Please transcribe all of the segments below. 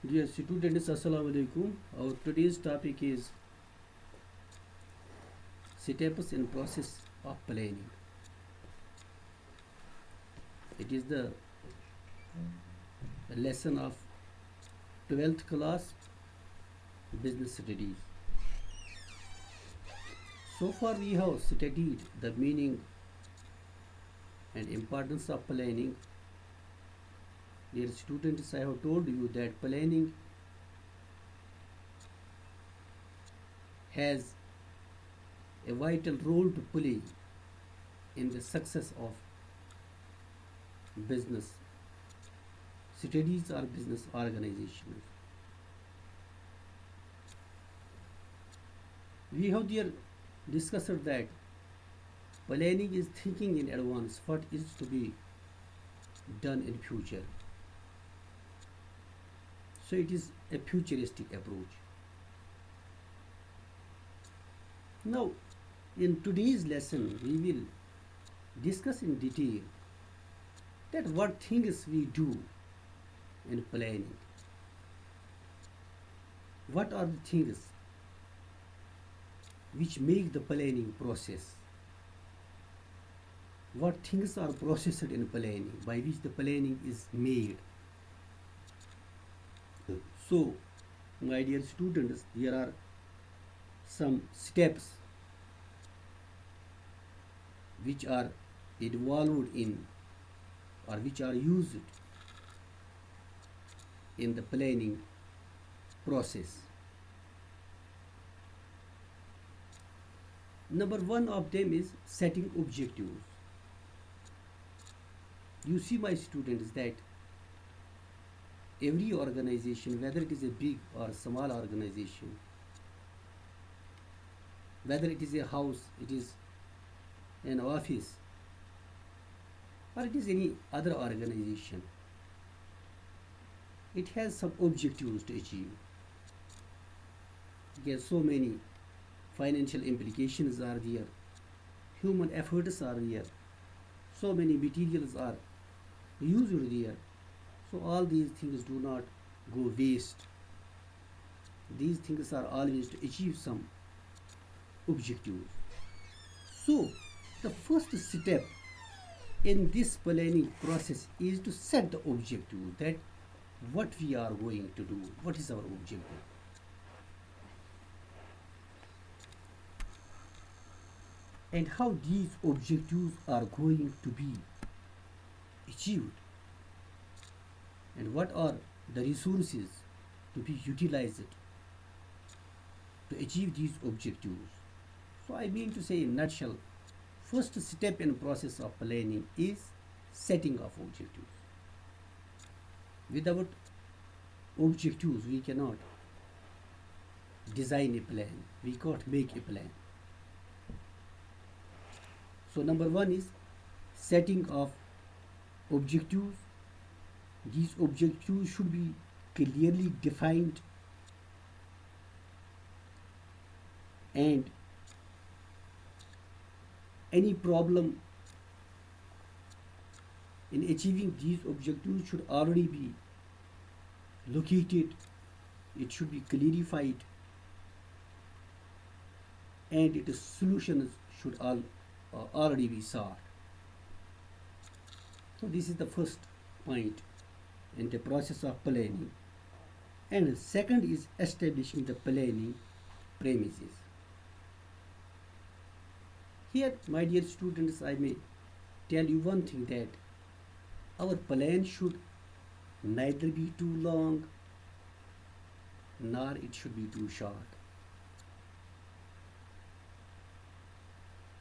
Dear students, Assalamu alaikum. Our today's topic is steps in process of planning. It is the lesson of 12th class business studies. So far we have studied the meaning and importance of planning. Dear students, I have told you that planning has a vital role to play in the success of business studies or business organizations. We have there discussed that planning is thinking in advance what is to be done in future. So it is a futuristic approach. Now, in today's lesson, we will discuss in detail that what things we do in planning. What are the things which make the planning process? What things are processed in planning by which the planning is made? So, my dear students, there are some steps which are involved in or which are used in the planning process. Number one of them is setting objectives. You see, my students, that every organization, whether it is a big or small organization, whether it is a house, it is an office, or it is any other organization, it has some objectives to achieve. Because so many financial implications are there, human efforts are there, so many materials are used there. So all these things do not go waste. These things are always to achieve some objectives. So the first step in this planning process is to set the objective, that what we are going to do, what is our objective. And how these objectives are going to be achieved, and what are the resources to be utilized to achieve these objectives. So I mean to say, in nutshell, first step in process of planning is setting of objectives. Without objectives we cannot design a plan, we can't make a plan. So number one is setting of objectives. These objectives should be clearly defined, and any problem in achieving these objectives should already be located, it should be clarified, and its solutions should already be sought. So this is the first point in the process of planning. And second is establishing the planning premises. Here, my dear students, I may tell you one thing, that our plan should neither be too long nor it should be too short.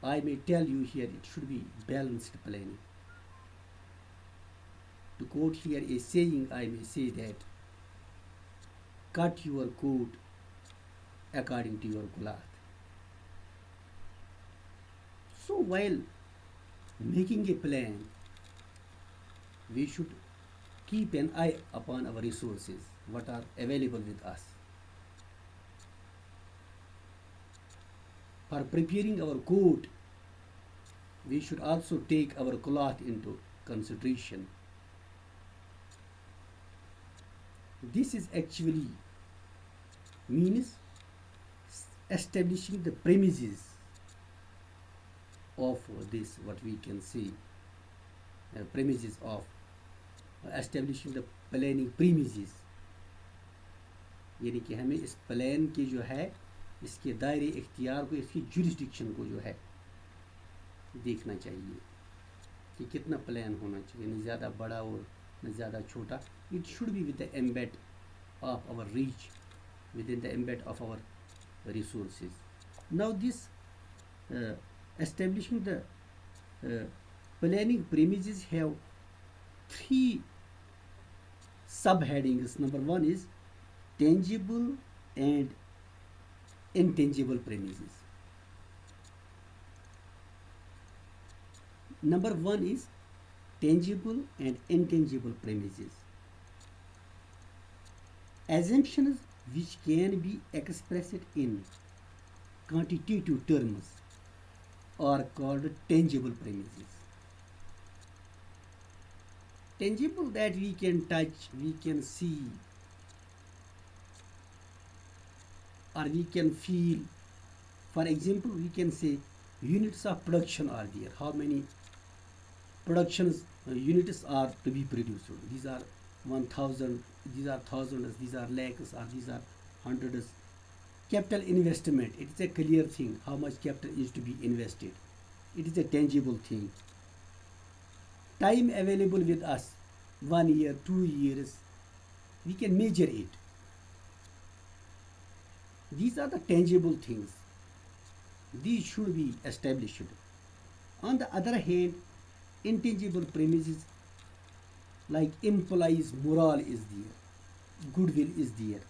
I may tell you here, it should be balanced planning. To quote here a saying, I may say that cut your coat according to your cloth. So while making a plan, we should keep an eye upon our resources, what are available with us. For preparing our coat, we should also take our cloth into consideration. This is actually means establishing the premises of this, what we can say, premises of establishing the planning premises, यानी कि हमें इस plan की जो है इसके दायरे इख्तियार को, इसकी जुरिस्डिक्शन को जो है देखना चाहिए कि कितना प्लान होना चाहिए, न ज़्यादा बड़ा और न ज़्यादा छोटा. It should be with the ambit of our reach, within the ambit of our resources. Now this establishing the planning premises have three subheadings. Number one is tangible and intangible premises. Number one is tangible and intangible premises. Assumptions which can be expressed in quantitative terms are called tangible premises. Tangible, that we can touch, we can see, or we can feel. For example, we can say units of production are there. How many productions units are to be produced? These are 1000, these are thousands, these are lakhs, or these are hundreds. Capital investment, it is a clear thing how much capital is to be invested. It is a tangible thing. Time available with us, 1 year, 2 years, we can measure it. These are the tangible things. These should be established. On the other hand, intangible premises like implies morale is there, goodwill is there,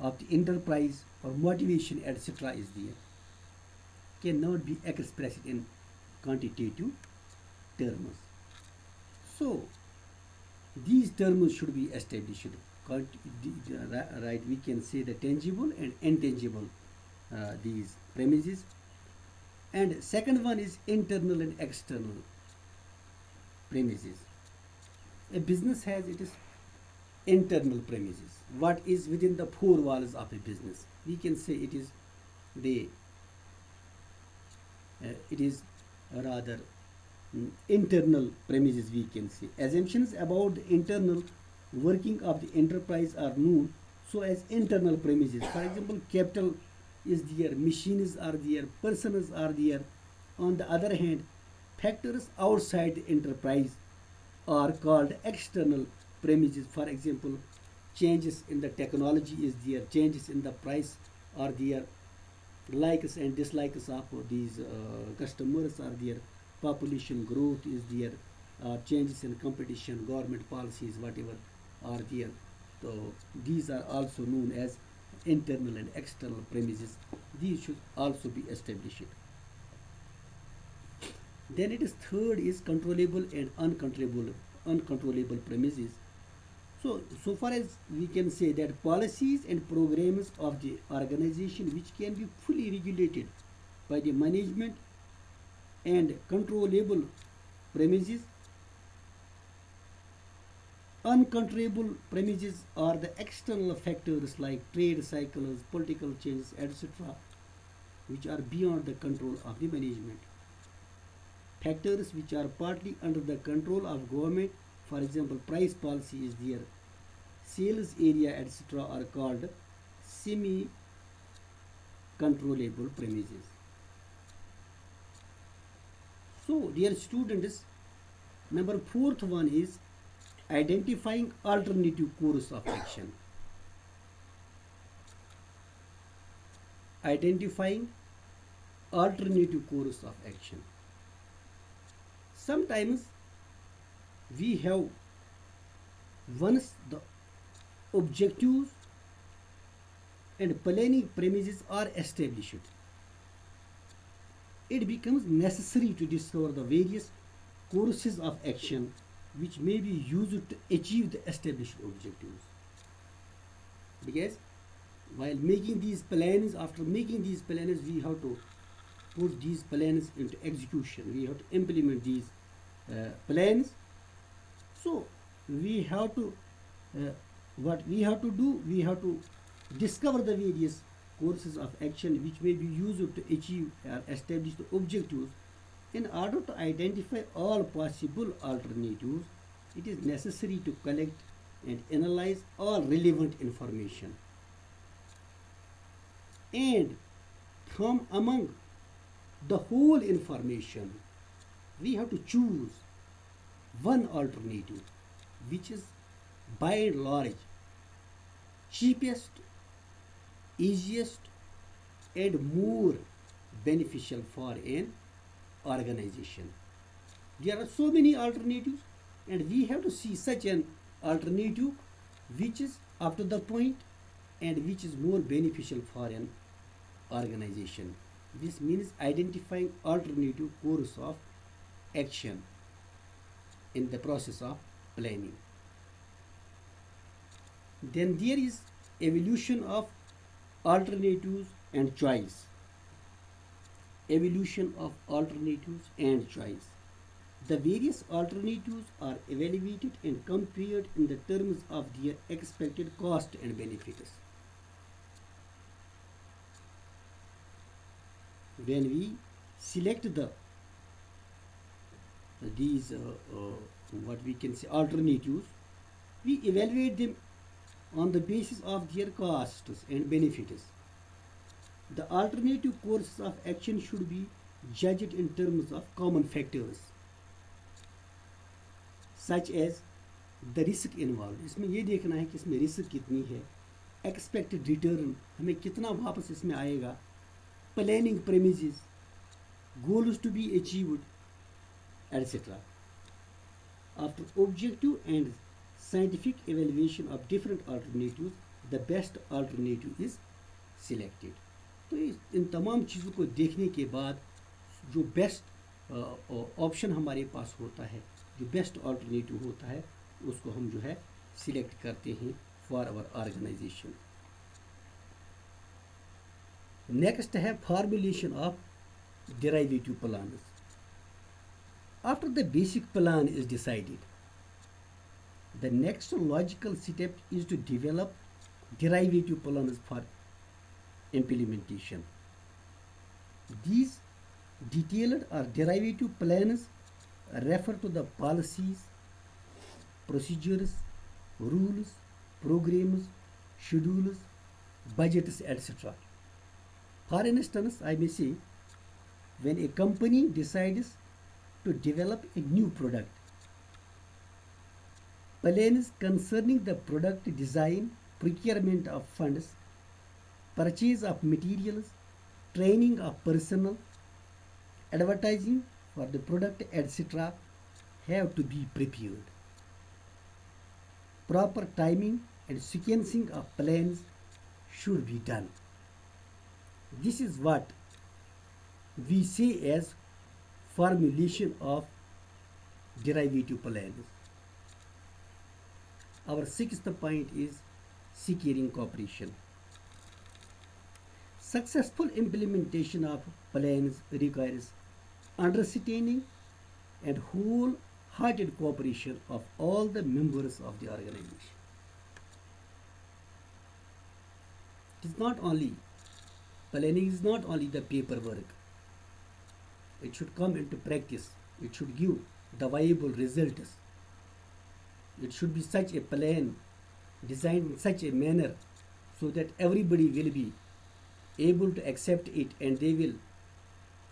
of the enterprise or motivation, etc. is there, cannot be expressed in quantitative terms. So these terms should be established. Right, we can say the tangible and intangible these premises. And second one is internal and external premises. A business has its internal premises. What is within the four walls of a business? We can say it is the it is rather internal premises, we can say. Assumptions about the internal working of the enterprise are known so as internal premises. For example, capital is there, machines are there, persons are there. On the other hand, factors outside the enterprise are called external premises. For example, changes in the technology is there, changes in the price are there, likes and dislikes of these customers are there, population growth is there, changes in competition, government policies, whatever are there. So these are also known as internal and external premises. These should also be established. Then it is third is controllable and uncontrollable premises. So far as we can say that policies and programs of the organization which can be fully regulated by the management and controllable premises. Uncontrollable premises are the external factors like trade cycles, political changes, etc., which are beyond the control of the management. Factors which are partly under the control of government, for example, price policy is there, sales area, etc., are called semi-controllable premises. So, dear students, number fourth one is identifying alternative course of action. Identifying alternative course of action. Sometimes we have, once the objectives and planning premises are established, it becomes necessary to discover the various courses of action which may be used to achieve the established objectives. Because while making these plans, after making these plans, we have to put these plans into execution. We have to implement these plans. So we have to uh, what we have to do, we have to discover the various courses of action which may be used to achieve or establish the objectives. In order to identify all possible alternatives, it is necessary to collect and analyze all relevant information. And from among the whole information, we have to choose one alternative which is by and large cheapest, easiest, and more beneficial for an organization. There are so many alternatives, and we have to see such an alternative which is up to the point and which is more beneficial for an organization. This means identifying alternative course of action in the process of planning. Then there is evolution of alternatives and choice. Evolution of alternatives and choice. The various alternatives are evaluated and compared in the terms of their expected cost and benefits. When we select these what we can say alternatives, we evaluate them on the basis of their costs and benefits. The alternative courses of action should be judged in terms of common factors such as the risk involved. इसमें ये देखना है कि इसमें risk कितनी है, expected return हमें कितना वापस इसमें आएगा, planning premises, goals to be achieved, etc. After objective and scientific evaluation of different alternatives, the best alternative is selected. तो इन तमाम चीज़ों को देखने के बाद जो बेस्ट ऑप्शन हमारे पास होता है, जो बेस्ट ऑल्टरनेटिव होता है, उसको हम जो है सिलेक्ट करते हैं फॉर आवर ऑर्गेनाइजेशन. नेक्स्ट है formulation of derivative plans. After the basic plan is decided, the next logical step is to develop derivative plans for implementation. These detailed or derivative plans refer to the policies, procedures, rules, programs, schedules, budgets, etc. For instance, I may say, when a company decides to develop a new product, plans concerning the product design, procurement of funds, purchase of materials, training of personnel, advertising for the product, etc. have to be prepared. Proper timing and sequencing of plans should be done. This is what we say as formulation of derivative plans. Our sixth point is securing cooperation. Successful implementation of plans requires understanding and wholehearted cooperation of all the members of the organization. It is not only, planning is not only the paperwork. It should come into practice. It should give the viable results. It should be such a plan designed in such a manner so that everybody will be able to accept it and they will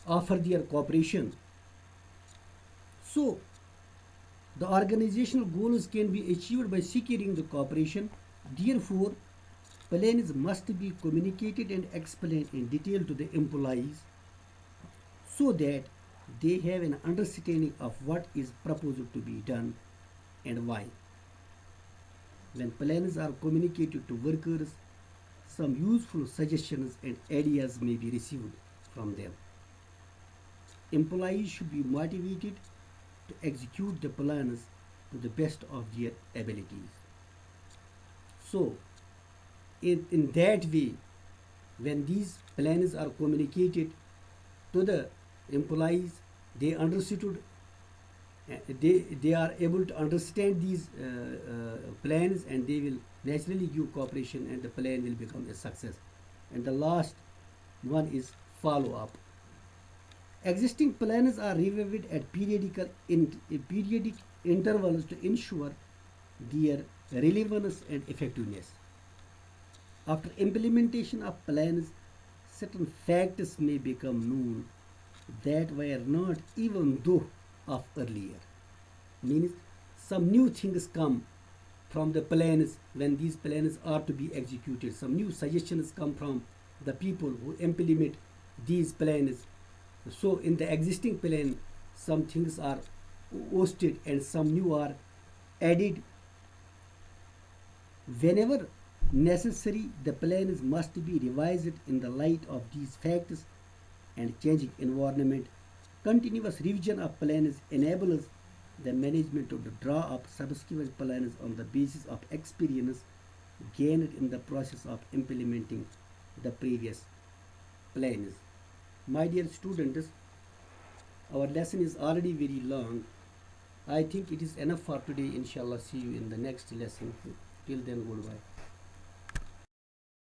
offer their cooperation. So, the organizational goals can be achieved by securing the cooperation. Therefore, plans must be communicated and explained in detail to the employees so that they have an understanding of what is proposed to be done and why. When plans are communicated to workers, some useful suggestions and ideas may be received from them. Employees should be motivated to execute the plans to the best of their abilities. So, in that way, when these plans are communicated to the employees, they understood They are able to understand these plans, and they will naturally give cooperation, and the plan will become a success. And the last one is follow up. Existing plans are reviewed at periodic intervals to ensure their relevance and effectiveness. After implementation of plans, certain facts may become known that were not even though of earlier. Means some new things come from the plans when these plans are to be executed. Some new suggestions come from the people who implement these plans. So in the existing plan, some things are ousted and some new are added. Whenever necessary, the plans must be revised in the light of these facts and changing environment. Continuous revision of plans enables the management to draw up subsequent plans on the basis of experience gained in the process of implementing the previous plans. My dear students, our lesson is already very long. I think it is enough for today. Inshallah, see you in the next lesson. Till then, goodbye.